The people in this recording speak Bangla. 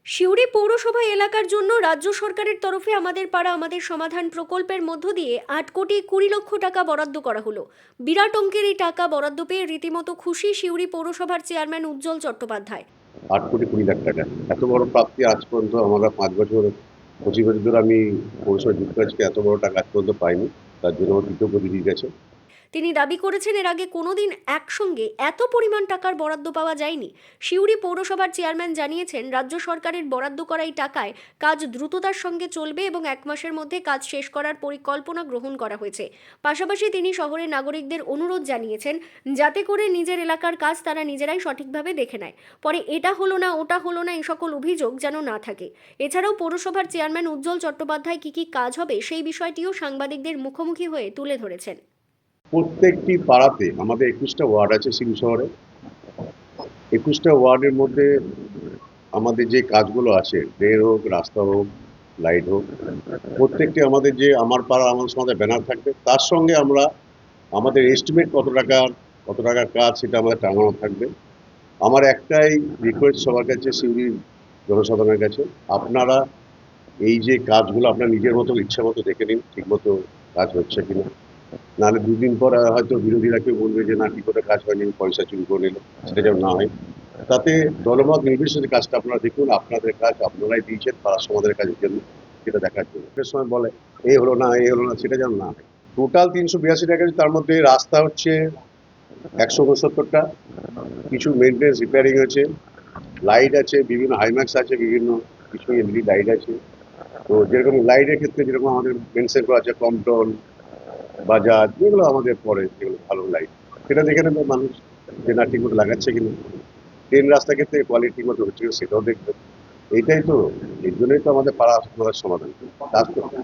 সিউড়ি পৌরসভা এলাকার জন্য রাজ্য সরকারের তরফে আমাদের পাড়া আমাদের সমাধান প্রকল্পের মধ্য দিয়ে 8,20,00,000 টাকা বরাদ্দ করা হলো। বিরাট অঙ্কের এই টাকা বরাদ্দ পেয়ে রীতিমতো খুশি সিউড়ি পৌরসভার চেয়ারম্যান উজ্জ্বল চট্টোপাধ্যায়। 8,20,00,000 টাকা এত বড় প্রাপ্তি আজ পর্যন্ত আমরা 5 বছর 25 বছর ধরে আমি পৌরসভা যুক্ত আছি, এত বড় টাকা আজ পর্যন্ত পাইনি। তার জন্য আমার কৃতজ্ঞ দিদির কাছে। তিনি দাবি করেছেন এর আগে কোনোদিন একসঙ্গে এত পরিমাণ টাকার বরাদ্দ পাওয়া যায়নি। সিউড়ি পৌরসভার চেয়ারম্যান জানিয়েছেন রাজ্য সরকারের বরাদ্দ করা এই টাকায় কাজ দ্রুততার সঙ্গে চলবে এবং 1 মাসের মধ্যে কাজ শেষ করার পরিকল্পনা গ্রহণ করা হয়েছে। পাশাপাশি তিনি শহরের নাগরিকদের অনুরোধ জানিয়েছেন যাতে করে নিজের এলাকার কাজ তারা নিজেরাই সঠিকভাবে দেখে নেয়, পরে এটা হলো না ওটা হলো না এই সকল অভিযোগ যেন না থাকে। এছাড়াও পৌরসভার চেয়ারম্যান উজ্জ্বল চট্টোপাধ্যায় কি কাজ হবে সেই বিষয়টিও সাংবাদিকদের মুখোমুখি হয়ে তুলে ধরেছেন। প্রত্যেকটি পাড়াতে আমাদের 21টা ওয়ার্ড আছে সিউড়ি শহরে। 21টা ওয়ার্ডের মধ্যে আমাদের যে কাজগুলো আছে, ড্রেন হোক, রাস্তা হোক, লাইট হোক, প্রত্যেকটি আমাদের যে আমার পাড়া আমার সমাজে ব্যানার থাকবে, তার সঙ্গে আমরা আমাদের এস্টিমেট কত টাকার কাজ সেটা আমাদের টাঙানো থাকবে। আমার একটাই রিকোয়েস্ট সবার কাছে, সিউড়ির জনসাধারণের কাছে, আপনারা এই যে কাজগুলো আপনার নিজের মতো ইচ্ছা মতো দেখে নিন ঠিক মতো কাজ হচ্ছে কিনা। নাহলে 2 দিন পর হয়তো বিরোধীরা কেউ বলবে যে না ঠিক করে কাজ হয়নি, পয়সা চুরি করে নিল, সেটা যেন না হয়। তাতে দলমত নির্বিশেষে কাজটা আপনারা দেখুন, আপনাদের কাজ আপনারাই দিয়েছেন পাড়ার সমাজের কাজের জন্য, সেটা দেখার জন্য। একটা সময় বলে এই হলো না এই হলো না, সেটা যেন না হয়। টোটাল 382 টাকা, তার মধ্যে রাস্তা হচ্ছে 169টা, কিছু মেনটেন্স রিপেয়ারিং হয়েছে, লাইট আছে, বিভিন্ন হাইম্যাক্স আছে, বিভিন্ন কিছু এলইডি লাইট আছে। তো যেরকম লাইটের ক্ষেত্রে যেরকম আমাদের মেনশন করা আছে কমটন, বাজাজ, যেগুলো আমাদের পরে যেগুলো ভালো লাইট, সেটা দেখে নেবে মানুষ যে না ঠিক মতো লাগাচ্ছে কিনা। ট্রেন রাস্তার ক্ষেত্রে কোয়ালিটি ঠিক মতো হচ্ছে কিনা সেটাও দেখবে। এইটাই তো, এই জন্যই তো আমাদের পাড়া সমস্যার সমাধান কাজ করতে।